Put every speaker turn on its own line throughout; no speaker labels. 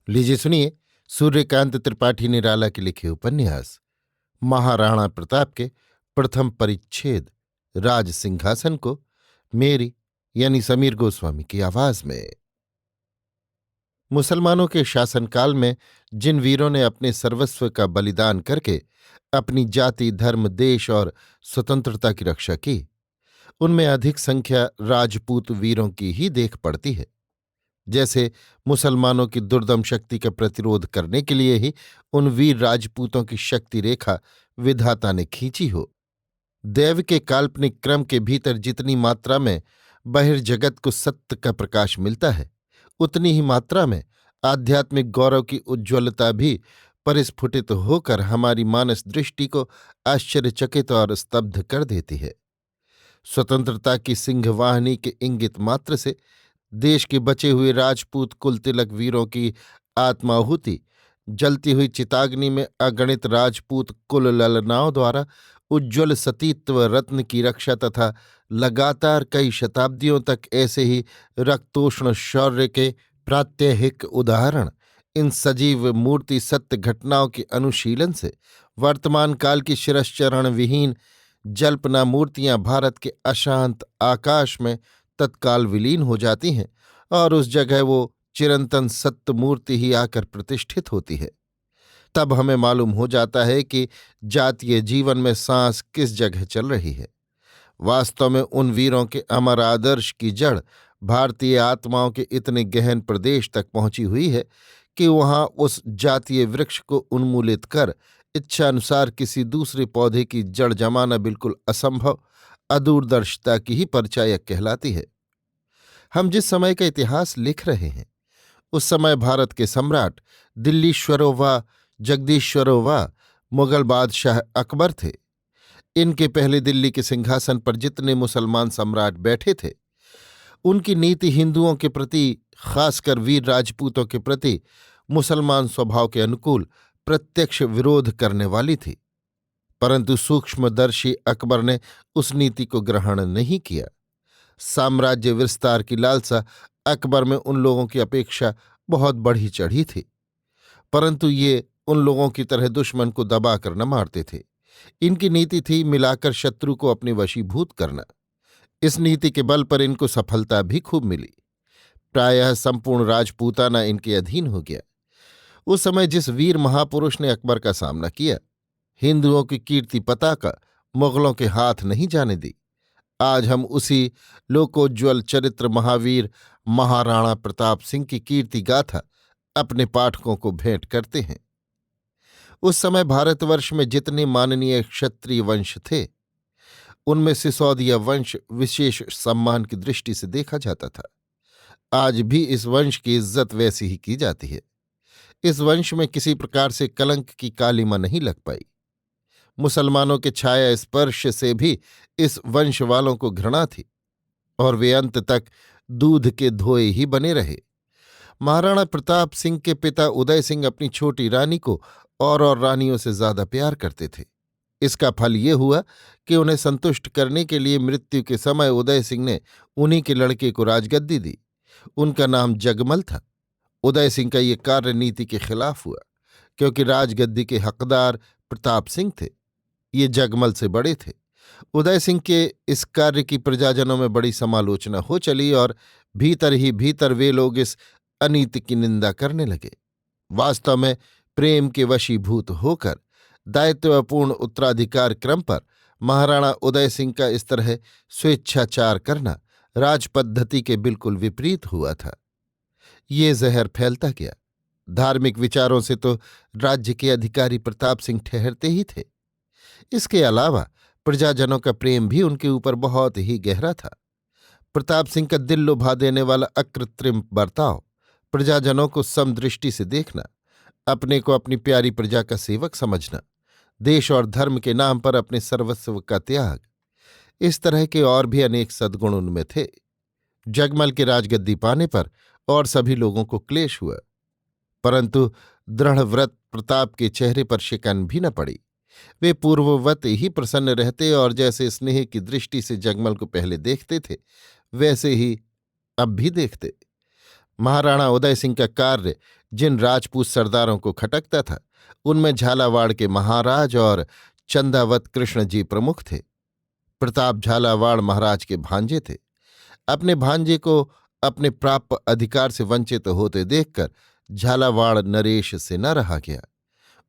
लीजिए सुनिए सूर्यकांत त्रिपाठी निराला के लिखे उपन्यास महाराणा प्रताप के प्रथम परिच्छेद राज सिंहासन को मेरी यानी समीर गोस्वामी की आवाज में। मुसलमानों के शासनकाल में जिन वीरों ने अपने सर्वस्व का बलिदान करके अपनी जाति धर्म देश और स्वतंत्रता की रक्षा की, उनमें अधिक संख्या राजपूत वीरों की ही देख पड़ती है। जैसे मुसलमानों की दुर्दम शक्ति का प्रतिरोध करने के लिए ही उन वीर राजपूतों की शक्ति रेखा विधाता ने खींची हो। दैव के काल्पनिक क्रम के भीतर जितनी मात्रा में बहिर्जगत को सत्य का प्रकाश मिलता है, उतनी ही मात्रा में आध्यात्मिक गौरव की उज्ज्वलता भी परिस्फुटित होकर हमारी मानस दृष्टि को आश्चर्यचकित और स्तब्ध कर देती है। स्वतंत्रता की सिंहवाहिनी के इंगित मात्र से देश के बचे हुए राजपूत कुल तिलक वीरों की आत्माहुति जलती हुई चिताग्नि में अगणित राजपूत कुल ललनाओं द्वारा उज्ज्वल सतीत्व रत्न की रक्षा तथा लगातार कई शताब्दियों तक ऐसे ही रक्तोष्ण शौर्य के प्रात्यहिक उदाहरण इन सजीव मूर्ति सत्य घटनाओं के अनुशीलन से वर्तमान काल की शिरश्चरण विहीन जल्पना मूर्तियां भारत के अशांत आकाश में तत्काल विलीन हो जाती हैं और उस जगह वो चिरंतन सत्य मूर्ति ही आकर प्रतिष्ठित होती है। तब हमें मालूम हो जाता है कि जातीय जीवन में सांस किस जगह चल रही है। वास्तव में उन वीरों के अमर आदर्श की जड़ भारतीय आत्माओं के इतने गहन प्रदेश तक पहुंची हुई है कि वहां उस जातीय वृक्ष को उन्मूलित कर इच्छानुसार किसी दूसरे पौधे की जड़ जमाना बिल्कुल असंभव अदूरदर्शिता की ही परिचायक कहलाती है। हम जिस समय का इतिहास लिख रहे हैं, उस समय भारत के सम्राट दिल्लीश्वरो व जगदीश्वरो व मुगल बादशाह अकबर थे। इनके पहले दिल्ली के सिंहासन पर जितने मुसलमान सम्राट बैठे थे, उनकी नीति हिंदुओं के प्रति, खासकर वीर राजपूतों के प्रति मुसलमान स्वभाव के अनुकूल प्रत्यक्ष विरोध करने वाली थी। परंतु सूक्ष्मदर्शी अकबर ने उस नीति को ग्रहण नहीं किया। साम्राज्य विस्तार की लालसा अकबर में उन लोगों की अपेक्षा बहुत बढ़ी चढ़ी थी, परंतु ये उन लोगों की तरह दुश्मन को दबाकर न मारते थे। इनकी नीति थी मिलाकर शत्रु को अपने वशीभूत करना। इस नीति के बल पर इनको सफलता भी खूब मिली। प्रायः संपूर्ण राजपूताना इनके अधीन हो गया। उस समय जिस वीर महापुरुष ने अकबर का सामना किया, हिंदुओं की कीर्ति पताका मुगलों के हाथ नहीं जाने दी। आज हम उसी लोकोज्ज्वल चरित्र महावीर महाराणा प्रताप सिंह की कीर्ति गाथा अपने पाठकों को भेंट करते हैं। उस समय भारतवर्ष में जितने माननीय क्षत्रिय वंश थे, उनमें सिसोदिया वंश विशेष सम्मान की दृष्टि से देखा जाता था। आज भी इस वंश की इज्जत वैसी ही की जाती है। इस वंश में किसी प्रकार से कलंक की कालिमा नहीं लग पाई। मुसलमानों के छाया स्पर्श से भी इस वंश वालों को घृणा थी और वे अंत तक दूध के धोए ही बने रहे। महाराणा प्रताप सिंह के पिता उदय सिंह अपनी छोटी रानी को और रानियों से ज्यादा प्यार करते थे। इसका फल ये हुआ कि उन्हें संतुष्ट करने के लिए मृत्यु के समय उदय सिंह ने उन्हीं के लड़के को राजगद्दी दी। उनका नाम जगमल था। उदय सिंह का ये कार्य नीति के खिलाफ हुआ, क्योंकि राजगद्दी के हकदार प्रताप सिंह थे। ये जगमल से बड़े थे। उदय सिंह के इस कार्य की प्रजाजनों में बड़ी समालोचना हो चली और भीतर ही भीतर वे लोग इस अनीति की निंदा करने लगे। वास्तव में प्रेम के वशीभूत होकर दायित्वपूर्ण उत्तराधिकार क्रम पर महाराणा उदय सिंह का इस तरह स्वेच्छाचार करना राजपद्धति के बिल्कुल विपरीत हुआ था। ये जहर फैलता गया। धार्मिक विचारों से तो राज्य के अधिकारी प्रताप सिंह ठहरते ही थे। इसके अलावा प्रजाजनों का प्रेम भी उनके ऊपर बहुत ही गहरा था। प्रताप सिंह का दिल लुभा देने वाला अकृत्रिम बर्ताव, प्रजाजनों को समदृष्टि से देखना, अपने को अपनी प्यारी प्रजा का सेवक समझना, देश और धर्म के नाम पर अपने सर्वस्व का त्याग, इस तरह के और भी अनेक सद्गुण उनमें थे। जगमल के राजगद्दी पाने पर और सभी लोगों को क्लेश हुआ, परंतु दृढ़ व्रत प्रताप के चेहरे पर शिकन भी न पड़ी। वे पूर्ववत ही प्रसन्न रहते और जैसे स्नेह की दृष्टि से जगमल को पहले देखते थे, वैसे ही अब भी देखते। महाराणा उदय सिंह का कार्य जिन राजपूत सरदारों को खटकता था उनमें झालावाड़ के महाराज और चंदावत कृष्ण जी प्रमुख थे। प्रताप झालावाड़ महाराज के भांजे थे। अपने भांजे को अपने प्राप्य अधिकार से वंचित होते देखकर झालावाड़ नरेश से न रहा गया।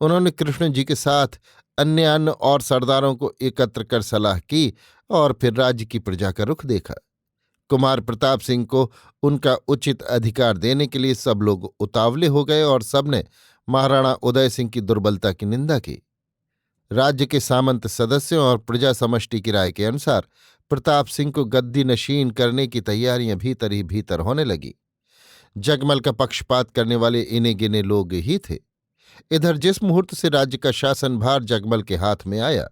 उन्होंने कृष्ण जी के साथ अन्य और सरदारों को एकत्र कर सलाह की और फिर राज्य की प्रजा का रुख देखा। कुमार प्रताप सिंह को उनका उचित अधिकार देने के लिए सब लोग उतावले हो गए और सबने महाराणा उदय सिंह की दुर्बलता की निंदा की। राज्य के सामंत सदस्यों और प्रजा समष्टि की राय के अनुसार प्रताप सिंह को गद्दी नशीन करने की तैयारियां भीतर ही भीतर होने लगी। जगमल का पक्षपात करने वाले इने गिने लोग ही थे। इधर जिस मुहूर्त से राज्य का शासनभार जगमल के हाथ में आया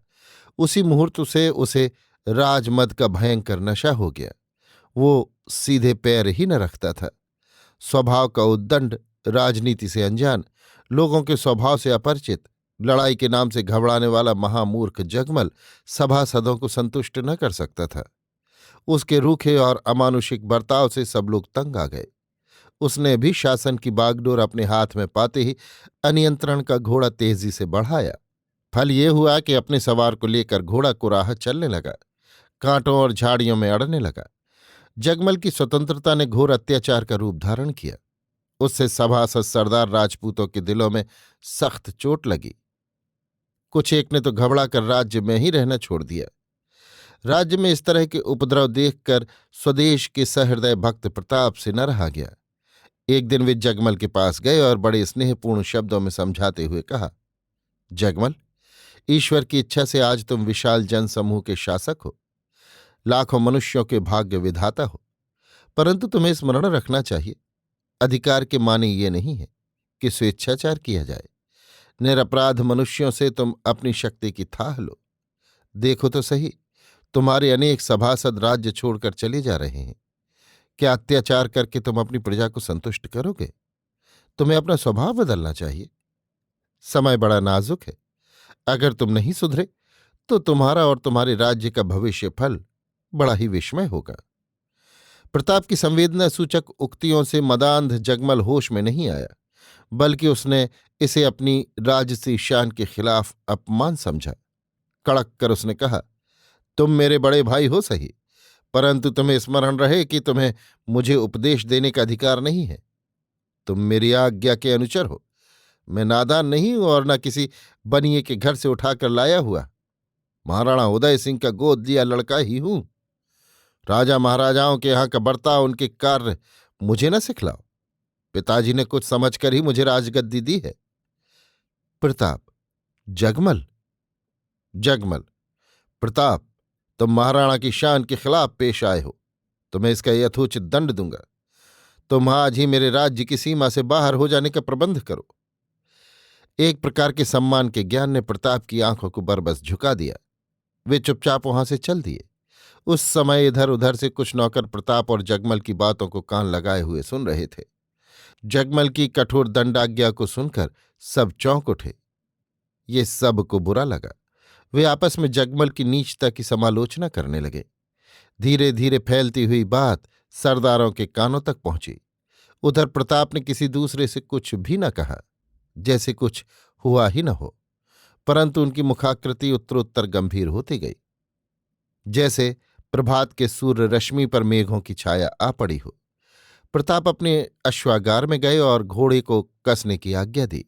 उसी मुहूर्त से उसे राजमद का भयंकर नशा हो गया। वो सीधे पैर ही न रखता था। स्वभाव का उद्दंड, राजनीति से अनजान, लोगों के स्वभाव से अपरिचित, लड़ाई के नाम से घबराने वाला महामूर्ख जगमल सभासदों को संतुष्ट न कर सकता था। उसके रूखे और अमानुषिक बर्ताव से सब लोग तंग आ गए। उसने भी शासन की बागडोर अपने हाथ में पाते ही अनियंत्रण का घोड़ा तेजी से बढ़ाया। फल ये हुआ कि अपने सवार को लेकर घोड़ा कुराह चलने लगा, कांटों और झाड़ियों में अड़ने लगा। जगमल की स्वतंत्रता ने घोर अत्याचार का रूप धारण किया। उससे सभासद सरदार राजपूतों के दिलों में सख्त चोट लगी। कुछ एक ने तो घबरा कर राज्य में ही रहना छोड़ दिया। राज्य में इस तरह के उपद्रव देखकर स्वदेश के सहृदय भक्त प्रताप से न रहा गया। एक दिन वे जगमल के पास गए और बड़े स्नेहपूर्ण शब्दों में समझाते हुए कहा, जगमल, ईश्वर की इच्छा से आज तुम विशाल जनसमूह के शासक हो, लाखों मनुष्यों के भाग्य विधाता हो, परंतु तुम्हें स्मरण रखना चाहिए, अधिकार के माने ये नहीं है कि स्वेच्छाचार किया जाए। निरपराध मनुष्यों से तुम अपनी शक्ति की थाह लो। देखो तो सही, तुम्हारे अनेक सभासद राज्य छोड़कर चले जा रहे हैं। क्या अत्याचार करके तुम अपनी प्रजा को संतुष्ट करोगे? तुम्हें अपना स्वभाव बदलना चाहिए। समय बड़ा नाजुक है। अगर तुम नहीं सुधरे तो तुम्हारा और तुम्हारे राज्य का भविष्य फल बड़ा ही विस्मय होगा। प्रताप की संवेदना सूचक उक्तियों से मदांध जगमल होश में नहीं आया, बल्कि उसने इसे अपनी राजसी शान के खिलाफ अपमान समझा। कड़क कर उसने कहा, तुम मेरे बड़े भाई हो सही, परंतु तुम्हें स्मरण रहे कि तुम्हें मुझे उपदेश देने का अधिकार नहीं है। तुम मेरी आज्ञा के अनुचर हो। मैं नादान नहीं हूं और न किसी बनिए के घर से उठाकर लाया हुआ महाराणा उदय सिंह का गोद दिया लड़का ही हूं। राजा महाराजाओं के यहाँ का बर्ताव, उनके कार्य मुझे न सिखलाओ। पिताजी ने कुछ समझकर ही मुझे राजगद्दी दी है। प्रताप, जगमल, जगमल, प्रताप, तुम महाराणा की शान के खिलाफ पेश आए हो, तो मैं इसका यथोचित दंड दूंगा। तुम आज ही मेरे राज्य की सीमा से बाहर हो जाने का प्रबंध करो। एक प्रकार के सम्मान के ज्ञान ने प्रताप की आंखों को बरबस झुका दिया। वे चुपचाप वहां से चल दिए। उस समय इधर उधर से कुछ नौकर प्रताप और जगमल की बातों को कान लगाए हुए सुन रहे थे। जगमल की कठोर दंडाज्ञा को सुनकर सब चौंक उठे। ये सब को बुरा लगा। वे आपस में जगमल की नीचता की समालोचना करने लगे। धीरे धीरे फैलती हुई बात सरदारों के कानों तक पहुंची। उधर प्रताप ने किसी दूसरे से कुछ भी न कहा, जैसे कुछ हुआ ही न हो, परंतु उनकी मुखाकृति उत्तरोत्तर गंभीर होती गई, जैसे प्रभात के सूर्य रश्मि पर मेघों की छाया आ पड़ी हो। प्रताप अपने अश्वागार में गए और घोड़े को कसने की आज्ञा दी।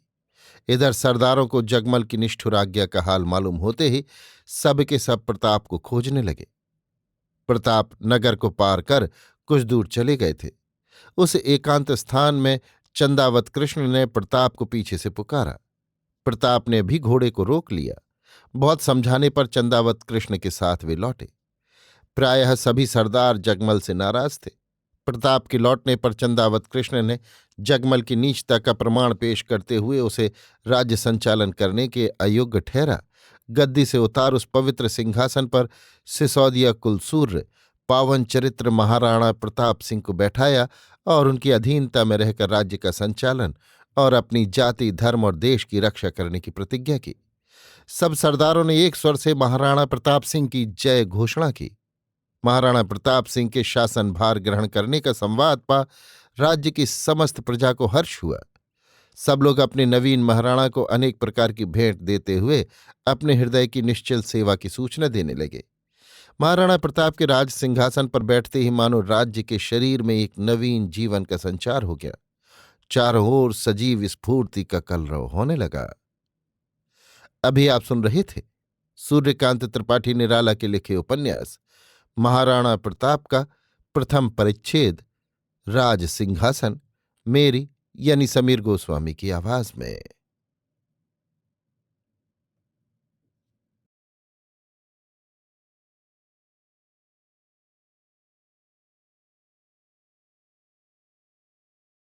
इधर सरदारों को जगमल की निष्ठुर आज्ञा का हाल मालूम होते ही सब के सब प्रताप को खोजने लगे। प्रताप नगर को पार कर कुछ दूर चले गए थे। उस एकांत स्थान में चंदावत कृष्ण ने प्रताप को पीछे से पुकारा। प्रताप ने भी घोड़े को रोक लिया। बहुत समझाने पर चंदावत कृष्ण के साथ वे लौटे। प्रायः सभी सरदार जगमल से नाराज थे। प्रताप के लौटने पर चंदावत कृष्ण ने जगमल की नीचता का प्रमाण पेश करते हुए उसे राज्य संचालन करने के अयोग्य ठहरा। गद्दी से उतार उस पवित्र सिंहासन पर सिसोदिया कुलसूर्य पावन चरित्र महाराणा प्रताप सिंह को बैठाया और उनकी अधीनता में रहकर राज्य का संचालन और अपनी जाति, धर्म और देश की रक्षा करने की प्रतिज्ञा की। सब सरदारों ने एक स्वर से महाराणा प्रताप सिंह की जय घोषणा की। महाराणा प्रताप सिंह के शासन भार ग्रहण करने का संवाद पा राज्य की समस्त प्रजा को हर्ष हुआ। सब लोग अपने नवीन महाराणा को अनेक प्रकार की भेंट देते हुए अपने हृदय की निश्चल सेवा की सूचना देने लगे। महाराणा प्रताप के राज सिंहासन पर बैठते ही मानो राज्य के शरीर में एक नवीन जीवन का संचार हो गया। चारों ओर सजीव स्फूर्ति का कलरव होने लगा। अभी आप सुन रहे थे सूर्यकांत त्रिपाठी निराला के लिखे उपन्यास महाराणा प्रताप का प्रथम परिच्छेद राज सिंहासन, मेरी यानी समीर गोस्वामी की आवाज में।